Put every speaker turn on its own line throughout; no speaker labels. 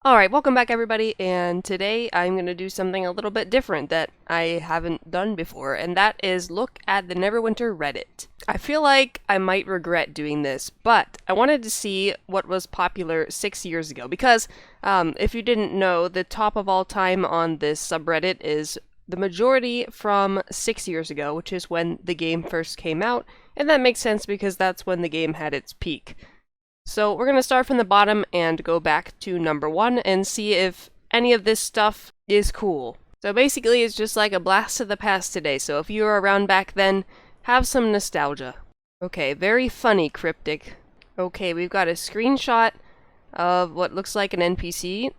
Alright, welcome back everybody, and today I'm going to do something a little bit different that I haven't done before, and that is look at the Neverwinter Reddit. I feel like I might regret doing this, but I wanted to see what was popular 6 years ago, because if you didn't know, the top of all time on this subreddit is the majority from 6 years ago, which is when the game first came out, and that makes sense because that's when the game had its peak. So we're going to start from the bottom and go back to number 1 and see if any of this stuff is cool. So basically it's just like a blast to the past today, so if you were around back then, have some nostalgia. Okay, very funny cryptic. Okay, we've got a screenshot of what looks like an NPC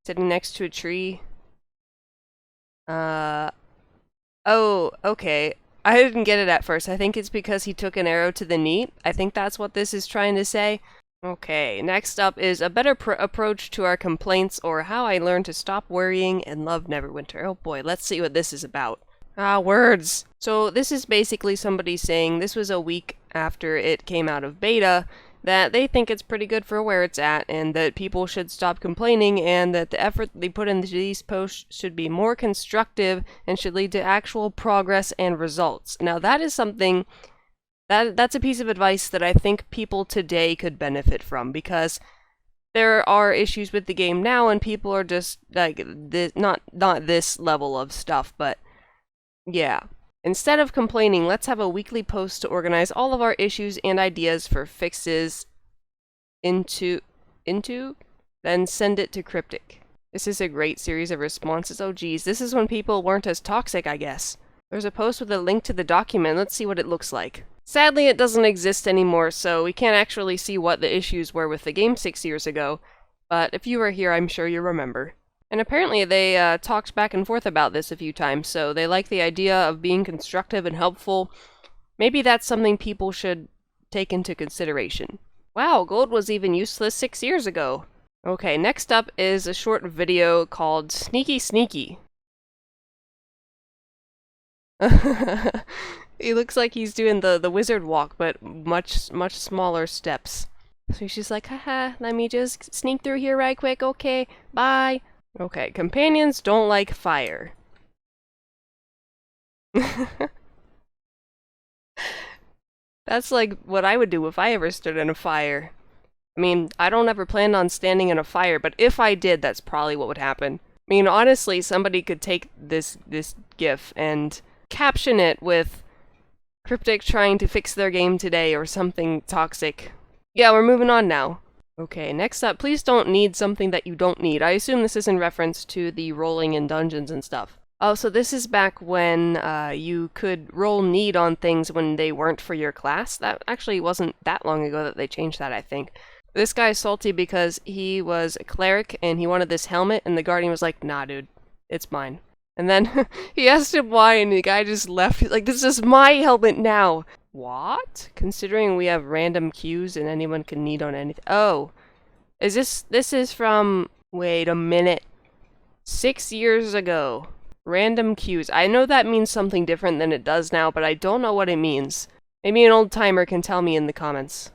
sitting next to a tree. Oh, okay. I didn't get it at first. I think it's because he took an arrow to the knee. I think that's what this is trying to say. Okay, next up is a better approach to our complaints, or how I learned to stop worrying and love Neverwinter. Oh boy, let's see what this is about. Ah, words! So this is basically somebody saying this was a week after it came out of beta, that they think it's pretty good for where it's at, and that people should stop complaining, and that the effort they put into these posts should be more constructive and should lead to actual progress and results. Now that is something, that's a piece of advice that I think people today could benefit from, because there are issues with the game now, and people are just, like, not this level of stuff, but yeah. Instead of complaining, let's have a weekly post to organize all of our issues and ideas for fixes into, then send it to Cryptic. This is a great series of responses. Oh geez, this is when people weren't as toxic, I guess. There's a post with a link to the document. Let's see what it looks like. Sadly, it doesn't exist anymore, so we can't actually see what the issues were with the game 6 years ago, but if you were here, I'm sure you remember. And apparently they talked back and forth about this a few times, so they like the idea of being constructive and helpful. Maybe that's something people should take into consideration. Wow, gold was even useless 6 years ago. Okay, next up is a short video called Sneaky Sneaky. He looks like he's doing the wizard walk, but much smaller steps. So she's like, haha, let me just sneak through here right quick, okay, bye. Okay, companions don't like fire. That's like what I would do if I ever stood in a fire. I mean, I don't ever plan on standing in a fire, but if I did, that's probably what would happen. I mean, honestly, somebody could take this GIF and caption it with Cryptic trying to fix their game today or something toxic. Yeah, we're moving on now. Okay, next up, please don't need something that you don't need. I assume this is in reference to the rolling in dungeons and stuff. Oh, so this is back when you could roll need on things when they weren't for your class. That actually wasn't that long ago that they changed that, I think. This guy's salty because he was a cleric and he wanted this helmet, and the guardian was like, nah dude, it's mine. And then he asked him why, and the guy just left. He's like, this is my helmet now! What? Considering we have random queues and anyone can need on anything. Oh. This is from, wait a minute. 6 years ago. Random queues. I know that means something different than it does now, but I don't know what it means. Maybe an old timer can tell me in the comments.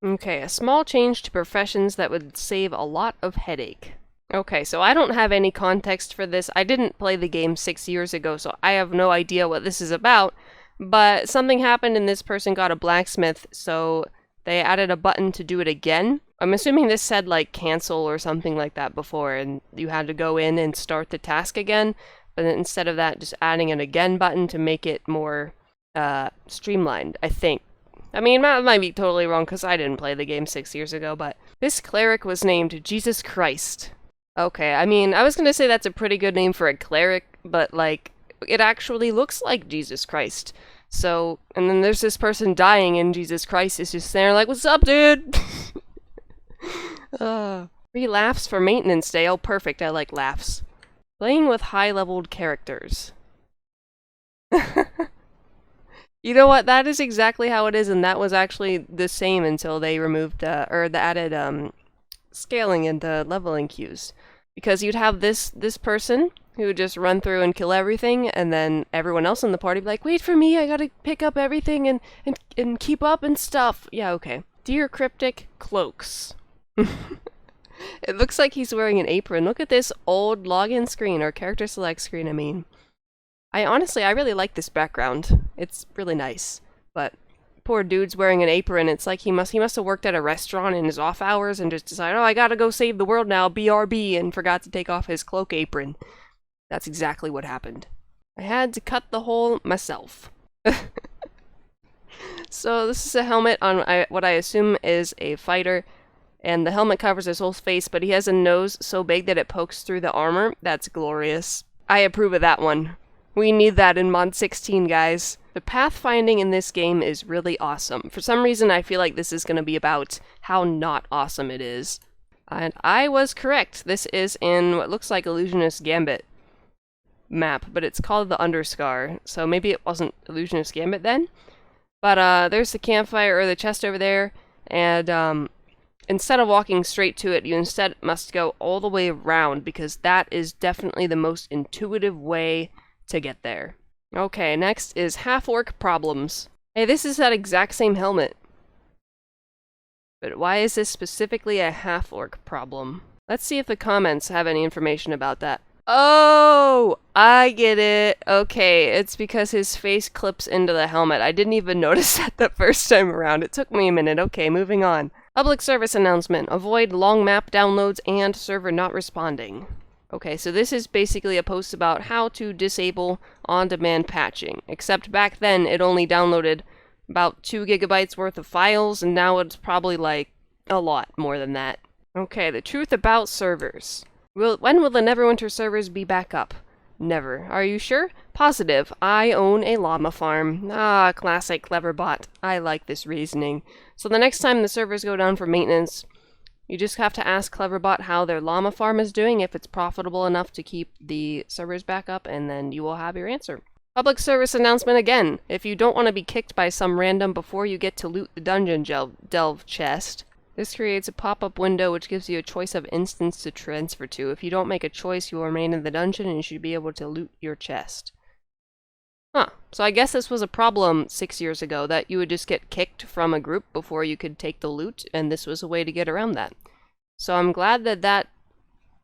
Okay, a small change to professions that would save a lot of headache. Okay, so I don't have any context for this. I didn't play the game 6 years ago, so I have no idea what this is about. But something happened and this person got a blacksmith, so they added a button to do it again. I'm assuming this said like cancel or something like that before, and you had to go in and start the task again. But instead of that, just adding an again button to make it more streamlined, I think. I mean, that might be totally wrong because I didn't play the game 6 years ago, but this cleric was named Jesus Christ. Okay, I mean, I was gonna say that's a pretty good name for a cleric, but like, it actually looks like Jesus Christ. So, and then there's this person dying and Jesus Christ is just there like, what's up, dude? 3 laughs for maintenance day. Oh, perfect. I like laughs. Playing with high-leveled characters. You know what? That is exactly how it is, and that was actually the same until they removed, or they added, scaling into leveling queues. Because you'd have this person who would just run through and kill everything, and then everyone else in the party would be like, wait for me, I gotta pick up everything and keep up and stuff. Yeah, okay. Dear Cryptic, cloaks. It looks like he's wearing an apron. Look at this old login screen, or character select screen, I mean. I really like this background. It's really nice. But poor dude's wearing an apron. It's like he must have worked at a restaurant in his off hours and just decided, oh, I gotta go save the world now, BRB, and forgot to take off his cloak apron. That's exactly what happened. I had to cut the hole myself. So this is a helmet on what I assume is a fighter, and the helmet covers his whole face, but he has a nose so big that it pokes through the armor. That's glorious. I approve of that one. We need that in Mod 16, guys. The pathfinding in this game is really awesome. For some reason, I feel like this is going to be about how not awesome it is. And I was correct. This is in what looks like Illusionist Gambit map, but it's called the Underscar, so maybe it wasn't Illusionist Gambit then? But there's the campfire, or the chest over there, and instead of walking straight to it, you instead must go all the way around, because that is definitely the most intuitive way to get there. Okay, next is half-orc problems. Hey, this is that exact same helmet. But why is this specifically a half-orc problem? Let's see if the comments have any information about that. Oh, I get it. Okay, it's because his face clips into the helmet. I didn't even notice that the first time around. It took me a minute. Okay, moving on. Public service announcement. Avoid long map downloads and server not responding. Okay, so this is basically a post about how to disable on-demand patching. Except back then, it only downloaded about 2 gigabytes worth of files, and now it's probably like a lot more than that. Okay, the truth about servers. When will the Neverwinter servers be back up? Never. Are you sure? Positive. I own a llama farm. Ah, classic clever bot. I like this reasoning. So the next time the servers go down for maintenance, you just have to ask Cleverbot how their llama farm is doing, if it's profitable enough to keep the servers back up, and then you will have your answer. Public service announcement again. If you don't want to be kicked by some random before you get to loot the dungeon delve chest, this creates a pop-up window which gives you a choice of instance to transfer to. If you don't make a choice, you will remain in the dungeon and you should be able to loot your chest. Huh. So I guess this was a problem 6 years ago, that you would just get kicked from a group before you could take the loot, and this was a way to get around that. So I'm glad that that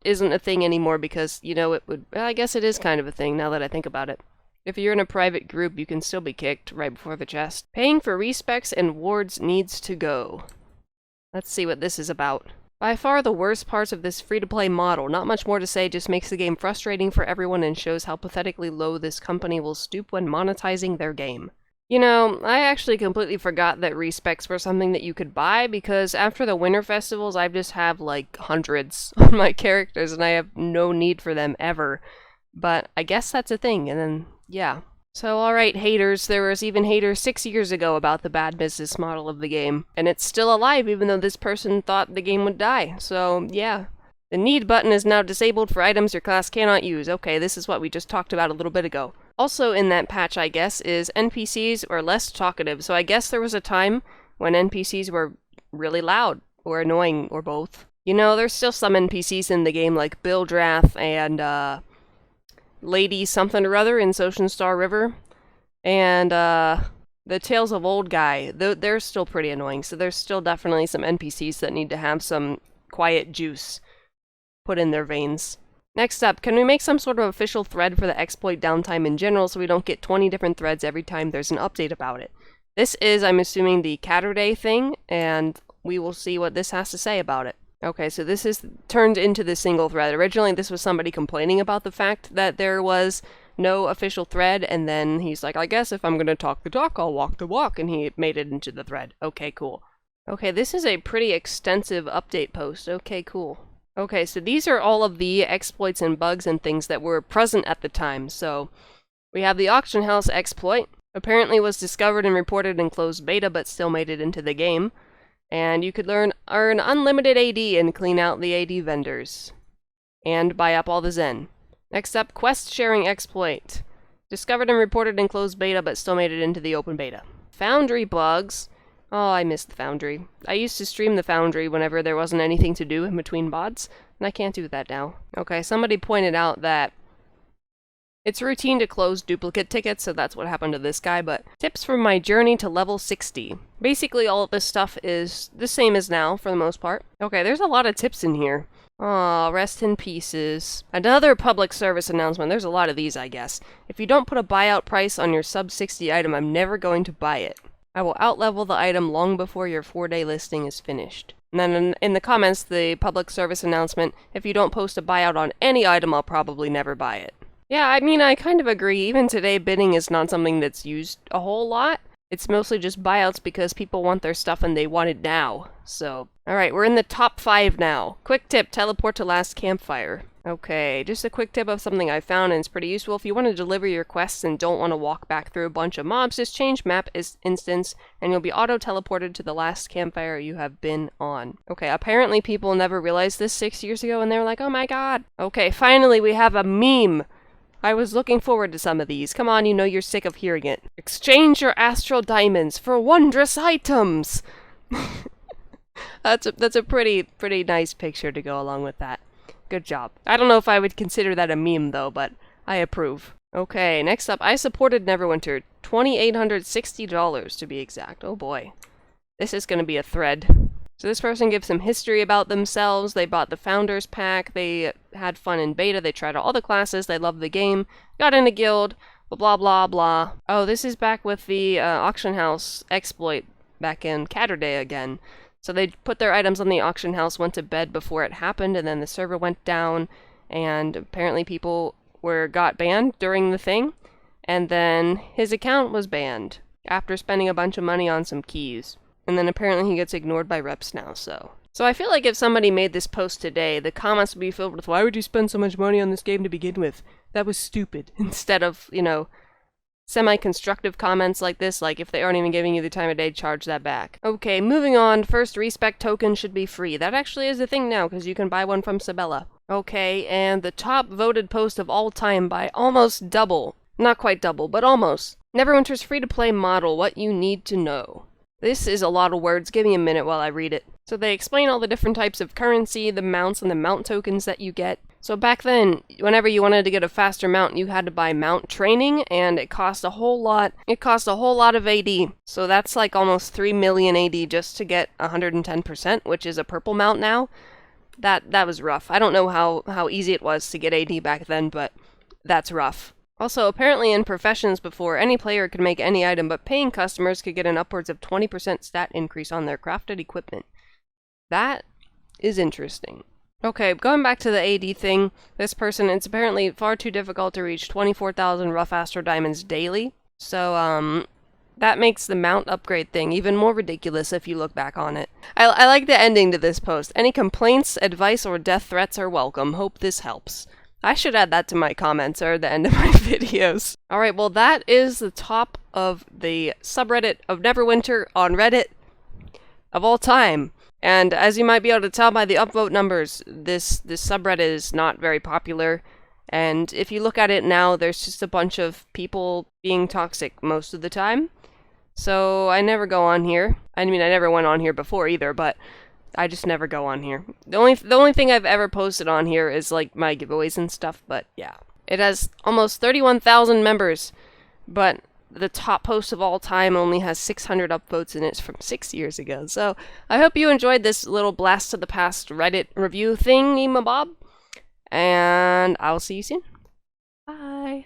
isn't a thing anymore, because, you know, I guess it is kind of a thing now that I think about it. If you're in a private group, you can still be kicked right before the chest. Paying for respecs and wards needs to go. Let's see what this is about. By far the worst parts of this free-to-play model. Not much more to say, just makes the game frustrating for everyone and shows how pathetically low this company will stoop when monetizing their game. You know, I actually completely forgot that respecs were something that you could buy, because after the winter festivals, I just have like hundreds on my characters and I have no need for them ever. But I guess that's a thing, and then, yeah. So alright, haters, there was even haters 6 years ago about the bad business model of the game. And it's still alive even though this person thought the game would die. So, yeah. The need button is now disabled for items your class cannot use. Okay, this is what we just talked about a little bit ago. Also in that patch, I guess, is NPCs were less talkative. So I guess there was a time when NPCs were really loud, or annoying, or both. You know, there's still some NPCs in the game like Bildrath and, Lady something or other in Ocean Star River, and the Tales of Old guy, they're still pretty annoying, so there's still definitely some NPCs that need to have some quiet juice put in their veins. Next up, can we make some sort of official thread for the exploit downtime in general so we don't get 20 different threads every time there's an update about it? This is, I'm assuming, the Catterday thing, and we will see what this has to say about it. Okay, so this is turned into the single thread. Originally, this was somebody complaining about the fact that there was no official thread, and then he's like, I guess if I'm gonna talk the talk, I'll walk the walk, and he made it into the thread. Okay, cool. Okay, this is a pretty extensive update post. Okay, cool. Okay, so these are all of the exploits and bugs and things that were present at the time. So, we have the auction house exploit. Apparently was discovered and reported in closed beta, but still made it into the game. And you could earn unlimited AD and clean out the AD vendors. And buy up all the Zen. Next up, quest sharing exploit. Discovered and reported in closed beta, but still made it into the open beta. Foundry bugs. Oh, I missed the Foundry. I used to stream the Foundry whenever there wasn't anything to do in between bots, and I can't do that now. Okay, somebody pointed out that It's routine to close duplicate tickets, so that's what happened to this guy, but tips from my journey to level 60. Basically, all of this stuff is the same as now, for the most part. Okay, there's a lot of tips in here. Aw, rest in pieces. Another public service announcement. There's a lot of these, I guess. If you don't put a buyout price on your sub 60 item, I'm never going to buy it. I will outlevel the item long before your 4-day listing is finished. And then in the comments, the public service announcement, if you don't post a buyout on any item, I'll probably never buy it. Yeah, I mean, I kind of agree. Even today, bidding is not something that's used a whole lot. It's mostly just buyouts because people want their stuff and they want it now. So, alright, we're in the top 5 now. Quick tip, teleport to last campfire. Okay, just a quick tip of something I found and it's pretty useful. If you want to deliver your quests and don't want to walk back through a bunch of mobs, just change map instance and you'll be auto-teleported to the last campfire you have been on. Okay, apparently people never realized this 6 years ago and they were like, oh my god. Okay, finally we have a meme. I was looking forward to some of these. Come on, you know you're sick of hearing it. Exchange your astral diamonds for wondrous items! That's a pretty nice picture to go along with that. Good job. I don't know if I would consider that a meme though, but I approve. Okay, next up, I supported Neverwinter. $2,860 to be exact. Oh boy. This is gonna be a thread. So this person gives some history about themselves. They bought the Founders Pack. They had fun in beta. They tried out all the classes. They loved the game. Got in a guild. Blah, blah, blah. Oh, this is back with the auction house exploit back in Catterday again. So they put their items on the auction house, went to bed before it happened, and then the server went down, and apparently people got banned during the thing, and then his account was banned after spending a bunch of money on some keys. And then apparently he gets ignored by reps now, so. So I feel like if somebody made this post today, the comments would be filled with, why would you spend so much money on this game to begin with? That was stupid. Instead of, you know, semi-constructive comments like this, like if they aren't even giving you the time of day, charge that back. Okay, moving on. First respec token should be free. That actually is a thing now, because you can buy one from Sabella. Okay, and the top voted post of all time by almost double. Not quite double, but almost. Neverwinter's free-to-play model, what you need to know. This is a lot of words. Give me a minute while I read it. So they explain all the different types of currency, the mounts, and the mount tokens that you get. So back then, whenever you wanted to get a faster mount, you had to buy mount training, and it cost a whole lot. It cost a whole lot of AD. So that's like almost 3 million AD just to get 110%, which is a purple mount now. That was rough. I don't know how easy it was to get AD back then, but that's rough. Also, apparently in Professions before, any player could make any item, but paying customers could get an upwards of 20% stat increase on their crafted equipment. That is interesting. Okay, going back to the AD thing, this person, it's apparently far too difficult to reach 24,000 rough astro diamonds daily. So, that makes the mount upgrade thing even more ridiculous if you look back on it. I like the ending to this post. Any complaints, advice, or death threats are welcome. Hope this helps. I should add that to my comments or the end of my videos. Alright, well that is the top of the subreddit of Neverwinter on Reddit of all time. And as you might be able to tell by the upvote numbers, this subreddit is not very popular. And if you look at it now, there's just a bunch of people being toxic most of the time. So I never go on here. I mean, I never went on here before either, but I just never go on here. The only thing I've ever posted on here is like my giveaways and stuff, but yeah. It has almost 31,000 members, but the top post of all time only has 600 upvotes and it's from 6 years ago. So I hope you enjoyed this little blast to the past Reddit review thing, Bob. And I'll see you soon. Bye.